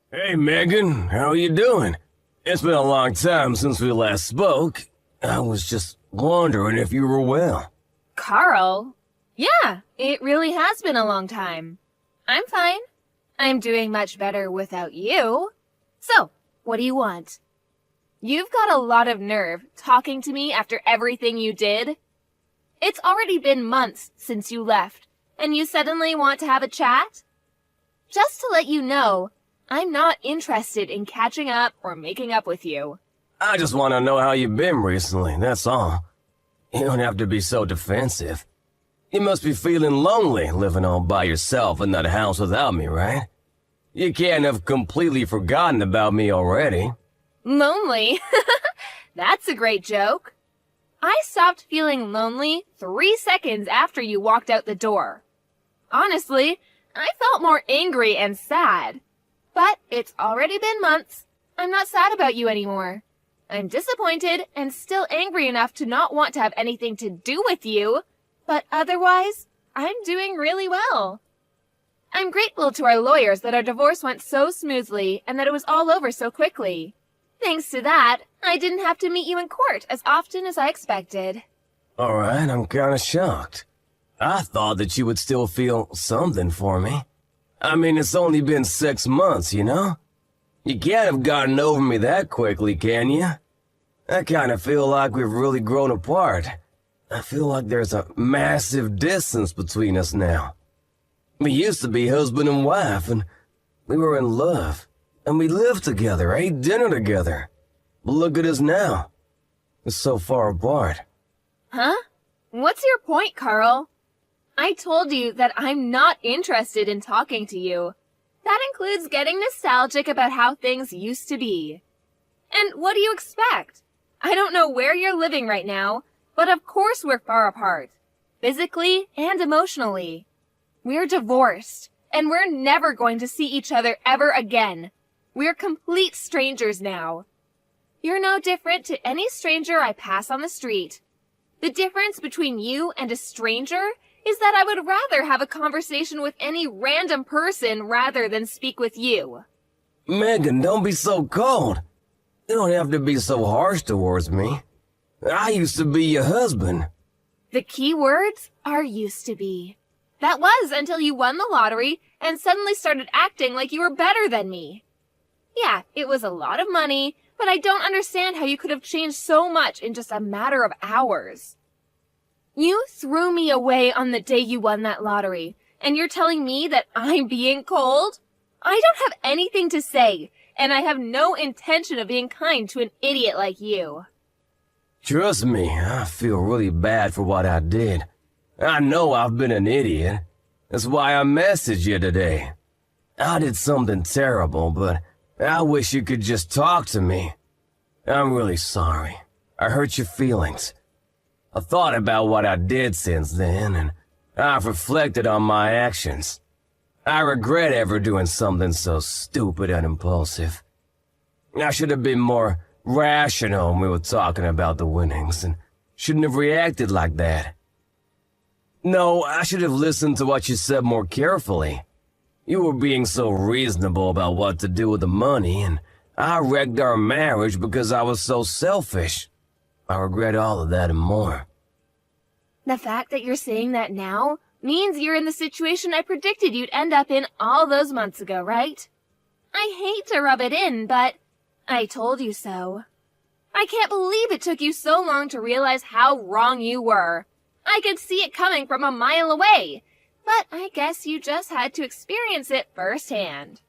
Hey, Megan, how are you doing? It's been a long time since we last spoke. I was just wondering if you were well. Carl? Yeah, it really has been a long time. I'm fine. I'm doing much better without you. So, what do you want? You've got a lot of nerve talking to me after everything you did. It's already been months since you left, and you suddenly want to have a chat? Just to let you know, I'm not interested in catching up or making up with you. I just want to know how you've been recently, that's all. You don't have to be so defensive. You must be feeling lonely living all by yourself in that house without me, right? You can't have completely forgotten about me already. Lonely? That's a great joke. I stopped feeling lonely 3 seconds after you walked out the door. Honestly, I felt more angry and sad. But it's already been months. I'm not sad about you anymore. I'm disappointed and still angry enough to not want to have anything to do with you. But otherwise, I'm doing really well. I'm grateful to our lawyers that our divorce went so smoothly and that it was all over so quickly. Thanks to that, I didn't have to meet you in court as often as I expected. Alright, I'm kinda shocked. I thought that you would still feel something for me. I mean, it's only been 6 months, you know? You can't have gotten over me that quickly, can you? I kinda feel like we've really grown apart. I feel like there's a massive distance between us now. We used to be husband and wife, and we were in love. And we lived together, ate dinner together. But look at us now. We're so far apart. Huh? What's your point, Carl? I told you that I'm not interested in talking to you. That includes getting nostalgic about how things used to be. And what do you expect? I don't know where you're living right now, but of course we're far apart. Physically and emotionally. We're divorced, and we're never going to see each other ever again. We're complete strangers now. You're no different to any stranger I pass on the street. The difference between you and a stranger is that I would rather have a conversation with any random person rather than speak with you. Megan, don't be so cold. You don't have to be so harsh towards me. I used to be your husband. The key words are used to be. That was until you won the lottery and suddenly started acting like you were better than me. Yeah, it was a lot of money, but I don't understand how you could have changed so much in just a matter of hours. You threw me away on the day you won that lottery, and you're telling me that I'm being cold? I don't have anything to say, and I have no intention of being kind to an idiot like you. Trust me, I feel really bad for what I did. I know I've been an idiot. That's why I messaged you today. I did something terrible, but I wish you could just talk to me. I'm really sorry. I hurt your feelings. I thought about what I did since then, and I've reflected on my actions. I regret ever doing something so stupid and impulsive. I should have been more rational when we were talking about the winnings, and shouldn't have reacted like that. No, I should have listened to what you said more carefully. You were being so reasonable about what to do with the money, and I wrecked our marriage because I was so selfish. I regret all of that and more. The fact that you're saying that now means you're in the situation I predicted you'd end up in all those months ago, right? I hate to rub it in, but I told you so. I can't believe it took you so long to realize how wrong you were. I could see it coming from a mile away, but I guess you just had to experience it firsthand.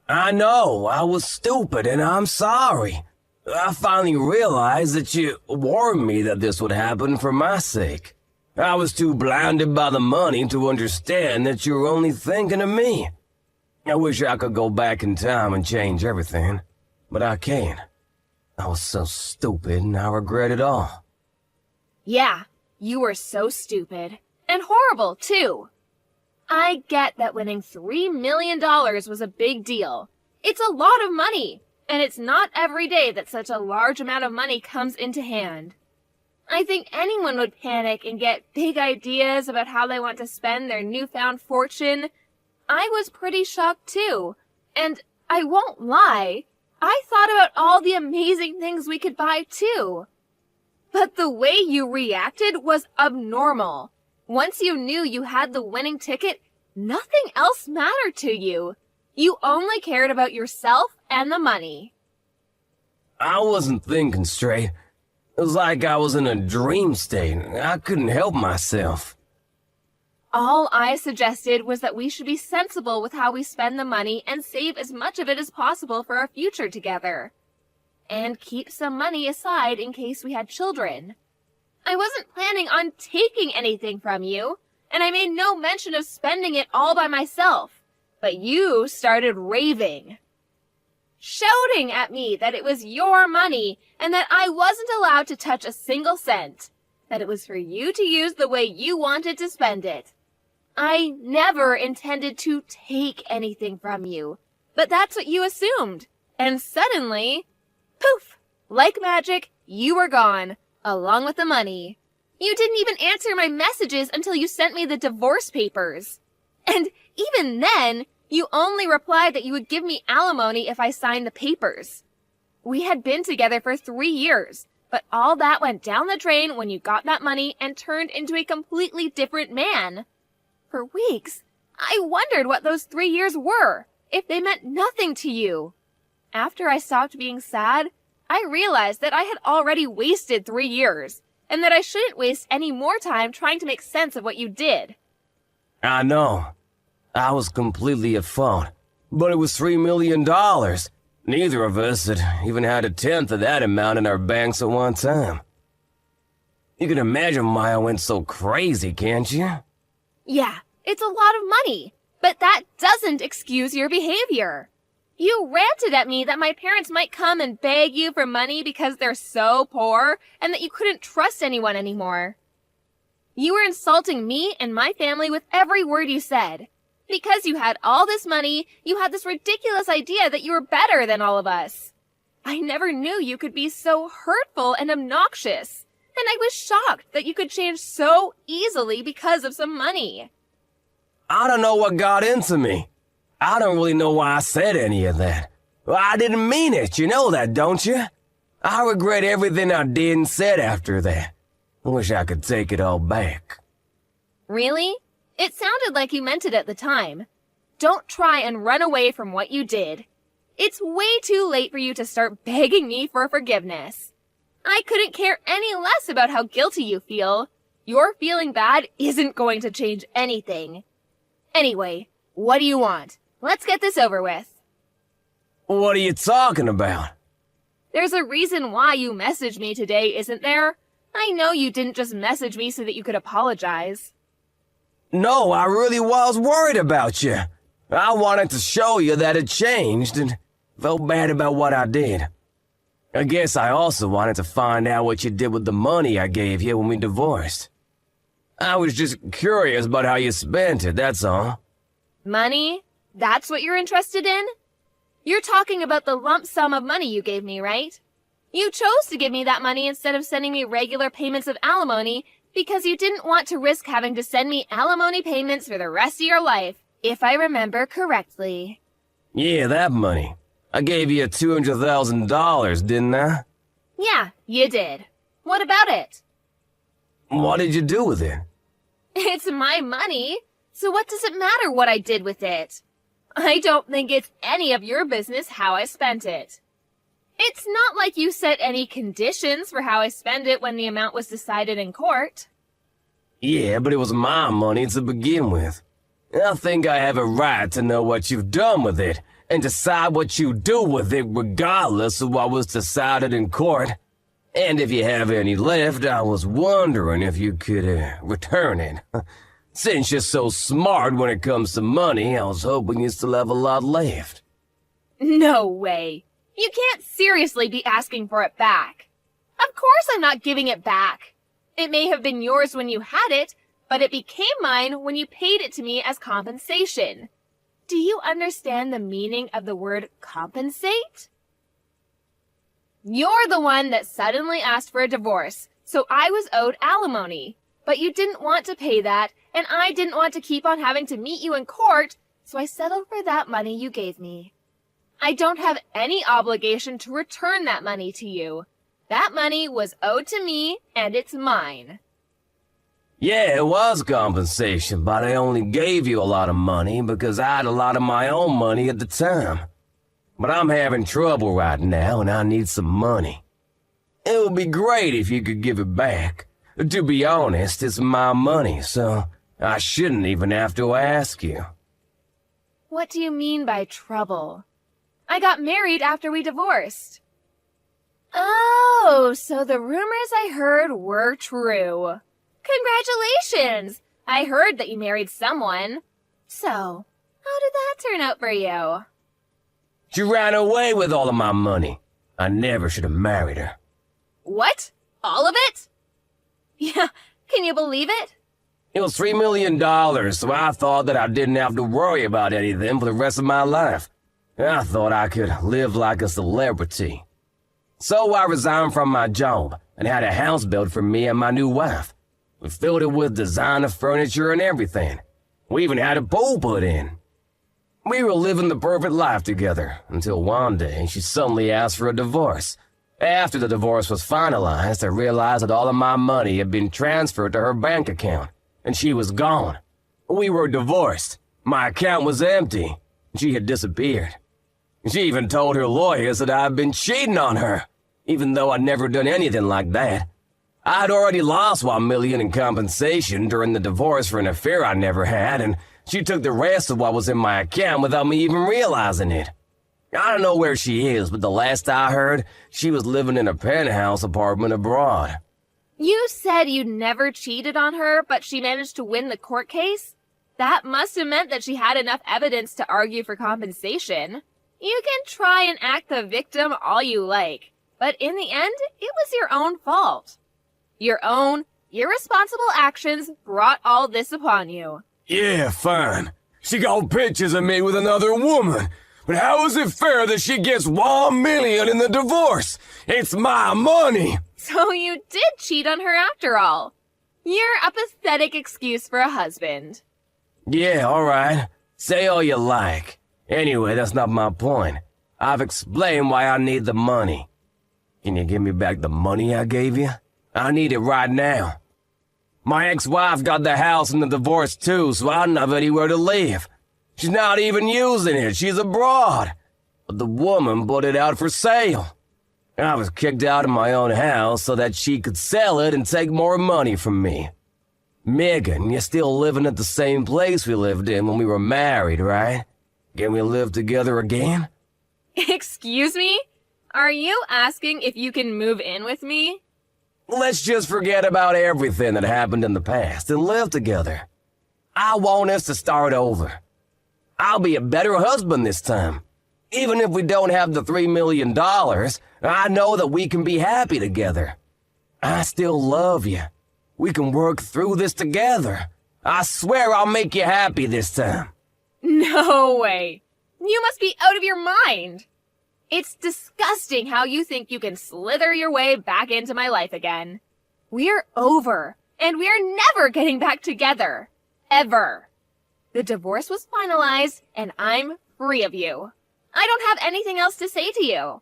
I know, I was stupid and I'm sorry. I finally realized that you warned me that this would happen for my sake. I was too blinded by the money to understand that you were only thinking of me. I wish I could go back in time and change everything, but I can't. I was so stupid and I regret it all. Yeah, you were so stupid. And horrible, too. I get that winning $3 million was a big deal. It's a lot of money, and it's not every day that such a large amount of money comes into hand. I think anyone would panic and get big ideas about how they want to spend their newfound fortune. I was pretty shocked, too, And I won't lie, I thought about all the amazing things we could buy too. But the way you reacted was abnormal. Once you knew you had the winning ticket, nothing else mattered to you. You only cared about yourself and the money. I wasn't thinking straight. It was like I was in a dream state. I couldn't help myself. All I suggested was that we should be sensible with how we spend the money and save as much of it as possible for our future together. And keep some money aside in case we had children. I wasn't planning on taking anything from you, and I made no mention of spending it all by myself. But you started raving. Shouting at me that it was your money and that I wasn't allowed to touch a single cent. That it was for you to use the way you wanted to spend it. I never intended to take anything from you, but that's what you assumed. And suddenly, poof, like magic, you were gone, along with the money. You didn't even answer my messages until you sent me the divorce papers. And even then, you only replied that you would give me alimony if I signed the papers. We had been together for 3 years, but all that went down the drain when you got that money and turned into a completely different man. For weeks, I wondered what those 3 years were, if they meant nothing to you. After I stopped being sad, I realized that I had already wasted 3 years, and that I shouldn't waste any more time trying to make sense of what you did. I know. I was completely at fault. But it was $3 million. Neither of us had even had a tenth of that amount in our banks at one time. You can imagine why I went so crazy, can't you? Yeah, it's a lot of money, but that doesn't excuse your behavior. You ranted at me that my parents might come and beg you for money because they're so poor and that you couldn't trust anyone anymore. You were insulting me and my family with every word you said. Because you had all this money, you had this ridiculous idea that you were better than all of us. I never knew you could be so hurtful and obnoxious, and I was shocked that you could change so easily because of some money. I don't know what got into me. I don't really know why I said any of that. Well, I didn't mean it, you know that, don't you? I regret everything I did and said after that. I wish I could take it all back. Really? It sounded like you meant it at the time. Don't try and run away from what you did. It's way too late for you to start begging me for forgiveness. I couldn't care any less about how guilty you feel. Your feeling bad isn't going to change anything. Anyway, what do you want? Let's get this over with. What are you talking about? There's a reason why you messaged me today, isn't there? I know you didn't just message me so that you could apologize. No, I really was worried about you. I wanted to show you that it changed and felt bad about what I did. I guess I also wanted to find out what you did with the money I gave you when we divorced. I was just curious about how you spent it, that's all. Money? That's what you're interested in? You're talking about the lump sum of money you gave me, right? You chose to give me that money instead of sending me regular payments of alimony because you didn't want to risk having to send me alimony payments for the rest of your life, if I remember correctly. Yeah, that money. I gave you $200,000, didn't I? Yeah, you did. What about it? What did you do with it? It's my money, so what does it matter what I did with it? I don't think it's any of your business how I spent it. It's not like you set any conditions for how I spend it when the amount was decided in court. Yeah, but it was my money to begin with. I think I have a right to know what you've done with it and decide what you do with it regardless of what was decided in court. And if you have any left, I was wondering if you could return it. Since you're so smart when it comes to money, I was hoping you still have a lot left. No way. You can't seriously be asking for it back. Of course I'm not giving it back. It may have been yours when you had it, but it became mine when you paid it to me as compensation. Do you understand the meaning of the word compensate? You're the one that suddenly asked for a divorce, so I was owed alimony. But you didn't want to pay that, and I didn't want to keep on having to meet you in court, so I settled for that money you gave me. I don't have any obligation to return that money to you. That money was owed to me, and it's mine. Yeah, it was compensation, but I only gave you a lot of money because I had a lot of my own money at the time. But I'm having trouble right now, and I need some money. It would be great if you could give it back. To be honest, it's my money, so I shouldn't even have to ask you. What do you mean by trouble? I got married after we divorced. Oh, so the rumors I heard were true. Congratulations! I heard that you married someone. So, how did that turn out for you? She ran away with all of my money. I never should have married her. What? All of it? Yeah, can you believe it? It was $3 million, so I thought that I didn't have to worry about anything for the rest of my life. I thought I could live like a celebrity. So I resigned from my job and had a house built for me and my new wife. We filled it with designer furniture and everything. We even had a pool put in. We were living the perfect life together until one day she suddenly asked for a divorce. After the divorce was finalized, I realized that all of my money had been transferred to her bank account, and she was gone. We were divorced. My account was empty. She had disappeared. She even told her lawyers that I had been cheating on her, even though I'd never done anything like that. I'd already lost $1 million in compensation during the divorce for an affair I never had, and she took the rest of what was in my account without me even realizing it. I don't know where she is, but the last I heard, she was living in a penthouse apartment abroad. You said you never cheated on her, but she managed to win the court case? That must have meant that she had enough evidence to argue for compensation. You can try and act the victim all you like, but in the end, it was your own fault. Your own irresponsible actions brought all this upon you. Yeah, fine. She got pictures of me with another woman. But how is it fair that she gets $1 million in the divorce? It's my money. So you did cheat on her after all. You're a pathetic excuse for a husband. Yeah, all right. Say all you like. Anyway, that's not my point. I've explained why I need the money. Can you give me back the money I gave you? I need it right now. My ex-wife got the house in the divorce too, so I don't have anywhere to live. She's not even using it. She's abroad. But the woman put it out for sale. I was kicked out of my own house so that she could sell it and take more money from me. Megan, you're still living at the same place we lived in when we were married, right? Can we live together again? Excuse me? Are you asking if you can move in with me? Let's just forget about everything that happened in the past and live together. I want us to start over. I'll be a better husband this time. Even if we don't have the $3 million, I know that we can be happy together. I still love you. We can work through this together. I swear I'll make you happy this time. No way. You must be out of your mind. It's disgusting how you think you can slither your way back into my life again. We're over, and we're never getting back together. Ever. The divorce was finalized, and I'm free of you. I don't have anything else to say to you.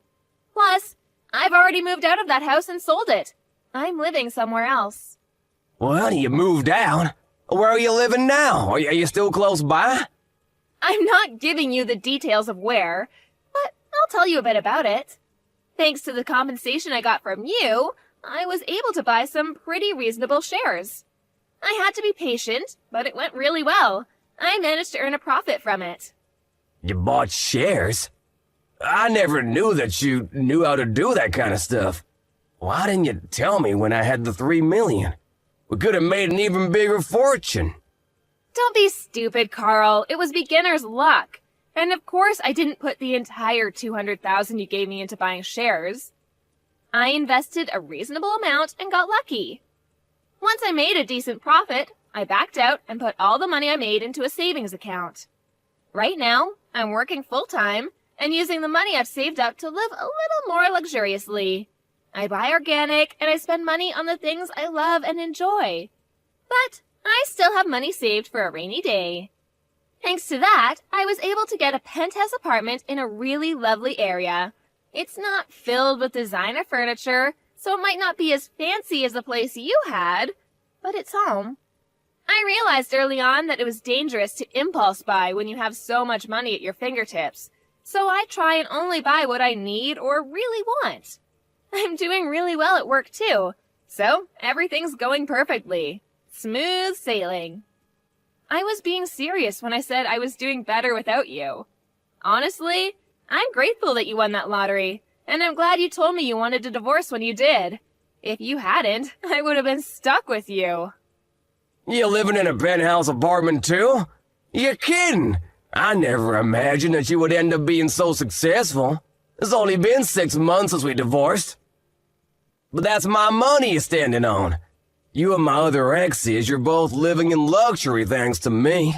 Plus, I've already moved out of that house and sold it. I'm living somewhere else. Well, you moved out. Where are you living now? Are you still close by? I'm not giving you the details of where, but I'll tell you a bit about it. Thanks to the compensation I got from you, I was able to buy some pretty reasonable shares. I had to be patient, but it went really well. I managed to earn a profit from it. You bought shares? I never knew that you knew how to do that kind of stuff. Why didn't you tell me when I had the $3 million? We could have made an even bigger fortune. Don't be stupid, Carl. It was beginner's luck. And of course I didn't put the entire $200,000 you gave me into buying shares. I invested a reasonable amount and got lucky. Once I made a decent profit, I backed out and put all the money I made into a savings account. Right now, I'm working full-time and using the money I've saved up to live a little more luxuriously. I buy organic and I spend money on the things I love and enjoy. But I still have money saved for a rainy day. Thanks to that, I was able to get a penthouse apartment in a really lovely area. It's not filled with designer furniture, so it might not be as fancy as the place you had, but it's home. I realized early on that it was dangerous to impulse buy when you have so much money at your fingertips, so I try and only buy what I need or really want. I'm doing really well at work too, so everything's going perfectly. Smooth sailing. I was being serious when I said I was doing better without you. Honestly, I'm grateful that you won that lottery, and I'm glad you told me you wanted a divorce when you did. If you hadn't, I would have been stuck with you. You living in a penthouse apartment too? You're kidding. I never imagined that you would end up being so successful. It's only been 6 months since we divorced. But that's my money you're standing on. You and my other exes, you're both living in luxury thanks to me.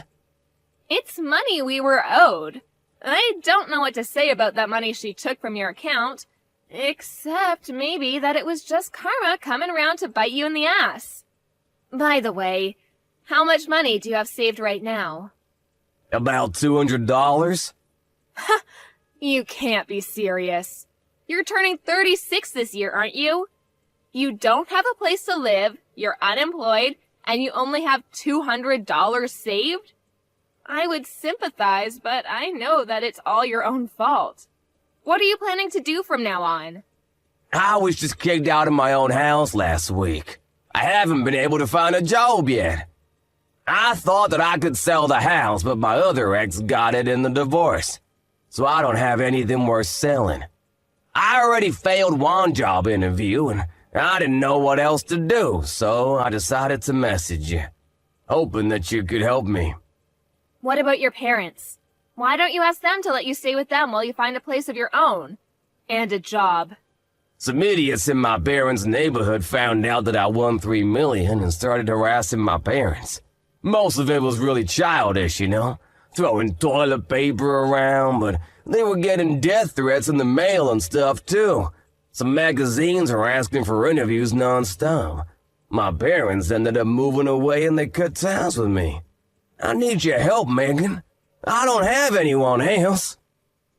It's money we were owed. I don't know what to say about that money she took from your account, except maybe that it was just karma coming around to bite you in the ass. By the way, how much money do you have saved right now? About $200? You can't be serious. You're turning 36 this year, aren't you? You don't have a place to live, you're unemployed, and you only have $200 saved? I would sympathize, but I know that it's all your own fault. What are you planning to do from now on? I was just kicked out of my own house last week. I haven't been able to find a job yet. I thought that I could sell the house, but my other ex got it in the divorce. So I don't have anything worth selling. I already failed one job interview, and I didn't know what else to do, so I decided to message you, hoping that you could help me. What about your parents? Why don't you ask them to let you stay with them while you find a place of your own? And a job. Some idiots in my parents' neighborhood found out that I won $3 million and started harassing my parents. Most of it was really childish, you know, throwing toilet paper around, but they were getting death threats in the mail and stuff too. Some magazines were asking for interviews non-stop. My parents ended up moving away and they cut ties with me. I need your help, Megan. I don't have anyone else.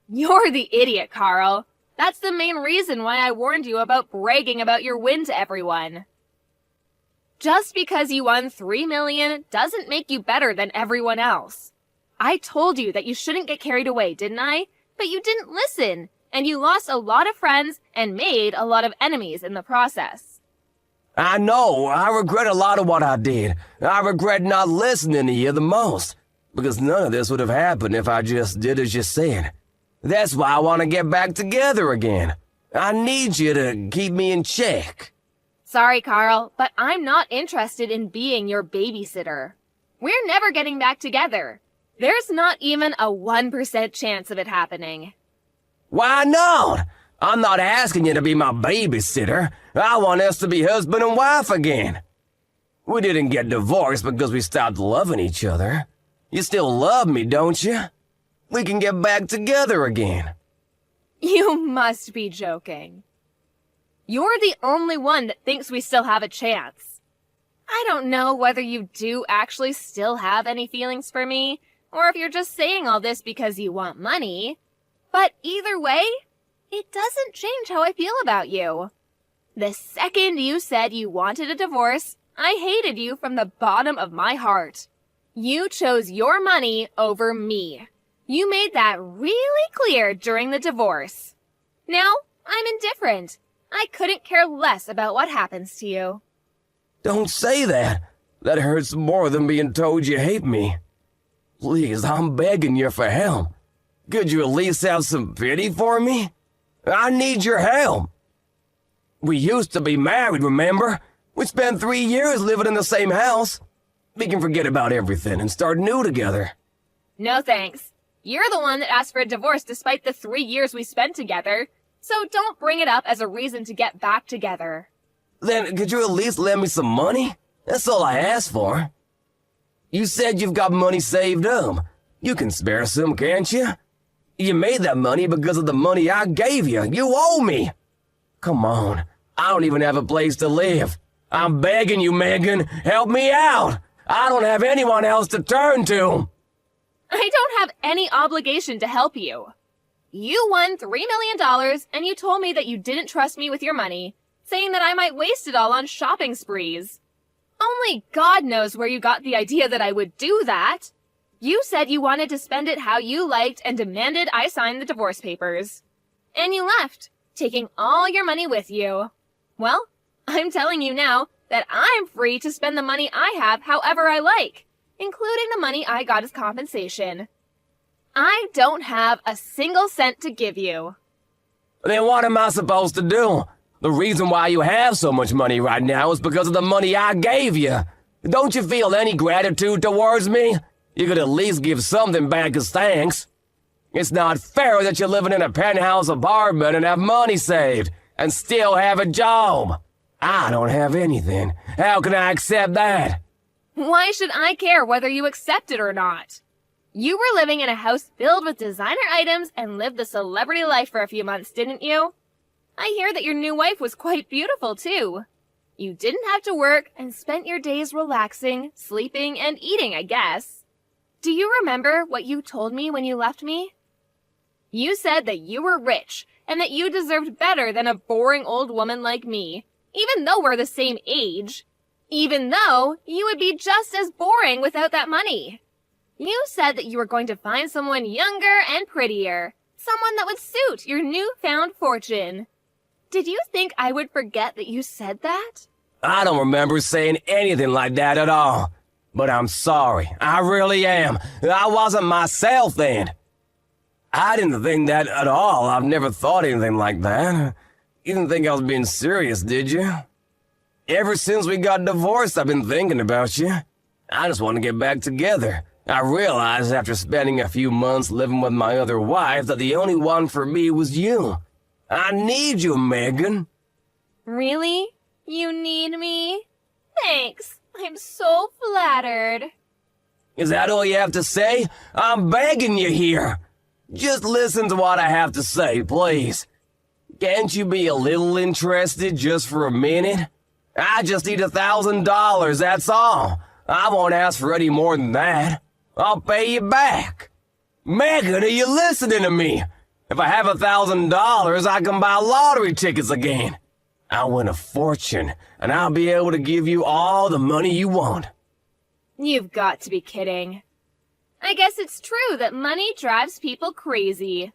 You're the idiot, Carl. That's the main reason why I warned you about bragging about your win to everyone. Just because you won $3 million doesn't make you better than everyone else. I told you that you shouldn't get carried away, didn't I? But you didn't listen, and you lost a lot of friends and made a lot of enemies in the process. I know. I regret a lot of what I did. I regret not listening to you the most, because none of this would have happened if I just did as you said. That's why I want to get back together again. I need you to keep me in check. Sorry, Carl, but I'm not interested in being your babysitter. We're never getting back together. There's not even a 1% chance of it happening. Why not? I'm not asking you to be my babysitter. I want us to be husband and wife again. We didn't get divorced because we stopped loving each other. You still love me, don't you? We can get back together again. You must be joking. You're the only one that thinks we still have a chance. I don't know whether you do actually still have any feelings for me, or if you're just saying all this because you want money. But either way, it doesn't change how I feel about you. The second you said you wanted a divorce, I hated you from the bottom of my heart. You chose your money over me. You made that really clear during the divorce. Now, I'm indifferent. I couldn't care less about what happens to you. Don't say that. That hurts more than being told you hate me. Please, I'm begging you for help. Could you at least have some pity for me? I need your help. We used to be married, remember? We spent 3 years living in the same house. We can forget about everything and start new together. No thanks. You're the one that asked for a divorce despite the 3 years we spent together. So don't bring it up as a reason to get back together. Then could you at least lend me some money? That's all I asked for. You said you've got money saved up. You can spare some, can't you? You made that money because of the money I gave you. You owe me. Come on. I don't even have a place to live. I'm begging you, Megan. Help me out. I don't have anyone else to turn to. I don't have any obligation to help you. You won $3 million and you told me that you didn't trust me with your money, saying that I might waste it all on shopping sprees. Only God knows where you got the idea that I would do that. You said you wanted to spend it how you liked and demanded I sign the divorce papers. And you left, taking all your money with you. Well, I'm telling you now that I'm free to spend the money I have however I like, including the money I got as compensation. I don't have a single cent to give you. Then what am I supposed to do? The reason why you have so much money right now is because of the money I gave you. Don't you feel any gratitude towards me? You could at least give something back as thanks. It's not fair that you're living in a penthouse apartment and have money saved and still have a job. I don't have anything. How can I accept that? Why should I care whether you accept it or not? You were living in a house filled with designer items and lived the celebrity life for a few months, didn't you? I hear that your new wife was quite beautiful, too. You didn't have to work and spent your days relaxing, sleeping, and eating, I guess. Do you remember what you told me when you left me? You said that you were rich and that you deserved better than a boring old woman like me, even though we're the same age. Even though you would be just as boring without that money. You said that you were going to find someone younger and prettier, someone that would suit your newfound fortune. Did you think I would forget that you said that? I don't remember saying anything like that at all. But I'm sorry. I really am. I wasn't myself then. I didn't think that at all. I've never thought anything like that. You didn't think I was being serious, did you? Ever since we got divorced, I've been thinking about you. I just want to get back together. I realized after spending a few months living with my other wife that the only one for me was you. I need you, Megan. Really? You need me? Thanks. I'm so flattered. Is that all you have to say? I'm begging you here. Just listen to what I have to say, please. Can't you be a little interested just for a minute? I just need $1,000, that's all. I won't ask for any more than that. I'll pay you back. Megan, are you listening to me? If I have $1,000, I can buy lottery tickets again. I'll win a fortune, and I'll be able to give you all the money you want. You've got to be kidding. I guess it's true that money drives people crazy.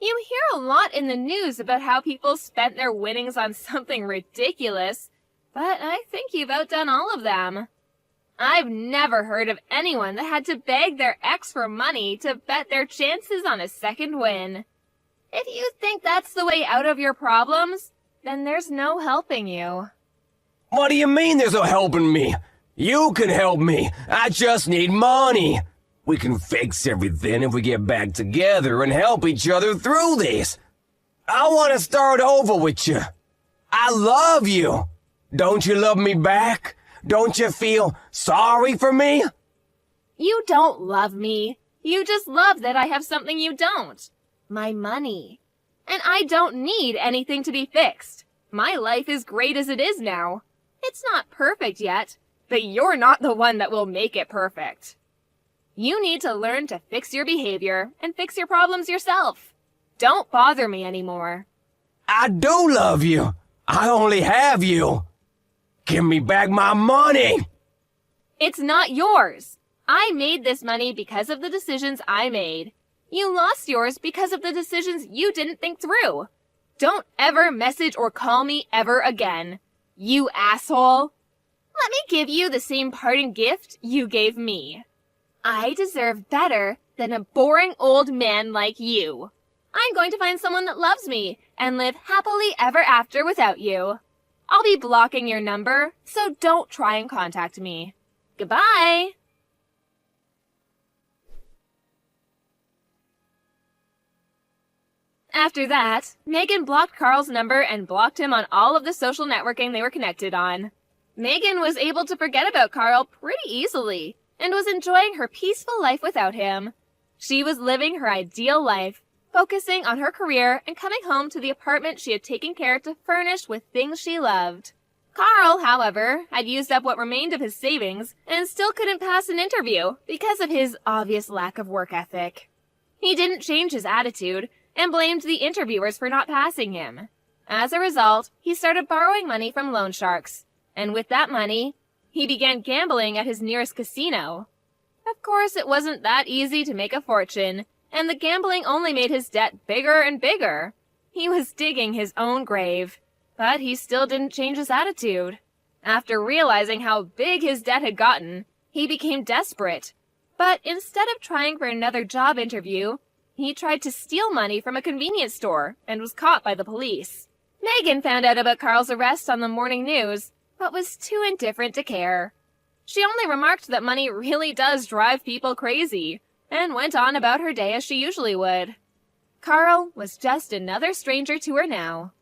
You hear a lot in the news about how people spent their winnings on something ridiculous, but I think you've outdone all of them. I've never heard of anyone that had to beg their ex for money to bet their chances on a second win. If you think that's the way out of your problems, then there's no helping you. What do you mean there's no helping me? You can help me. I just need money. We can fix everything if we get back together and help each other through this. I want to start over with you. I love you. Don't you love me back? Don't you feel sorry for me? You don't love me. You just love that I have something you don't. My money. And I don't need anything to be fixed. My life is great as it is now. It's not perfect yet, but you're not the one that will make it perfect. You need to learn to fix your behavior and fix your problems yourself. Don't bother me anymore. I do love you. I only have you. Give me back my money. It's not yours. I made this money because of the decisions I made. You lost yours because of the decisions you didn't think through. Don't ever message or call me ever again. You asshole. Let me give you the same parting gift you gave me. I deserve better than a boring old man like you. I'm going to find someone that loves me and live happily ever after without you. I'll be blocking your number, so don't try and contact me. Goodbye. After that, Megan blocked Carl's number and blocked him on all of the social networking they were connected on. Megan was able to forget about Carl pretty easily and was enjoying her peaceful life without him. She was living her ideal life, focusing on her career and coming home to the apartment she had taken care to furnish with things she loved. Carl, however, had used up what remained of his savings and still couldn't pass an interview because of his obvious lack of work ethic. He didn't change his attitude and blamed the interviewers for not passing him. As a result, he started borrowing money from loan sharks, and with that money, he began gambling at his nearest casino. Of course, it wasn't that easy to make a fortune, and the gambling only made his debt bigger and bigger. He was digging his own grave, but he still didn't change his attitude. After realizing how big his debt had gotten, he became desperate. But instead of trying for another job interview, he tried to steal money from a convenience store and was caught by the police. Megan found out about Carl's arrest on the morning news, but was too indifferent to care. She only remarked that money really does drive people crazy, and went on about her day as she usually would. Carl was just another stranger to her now.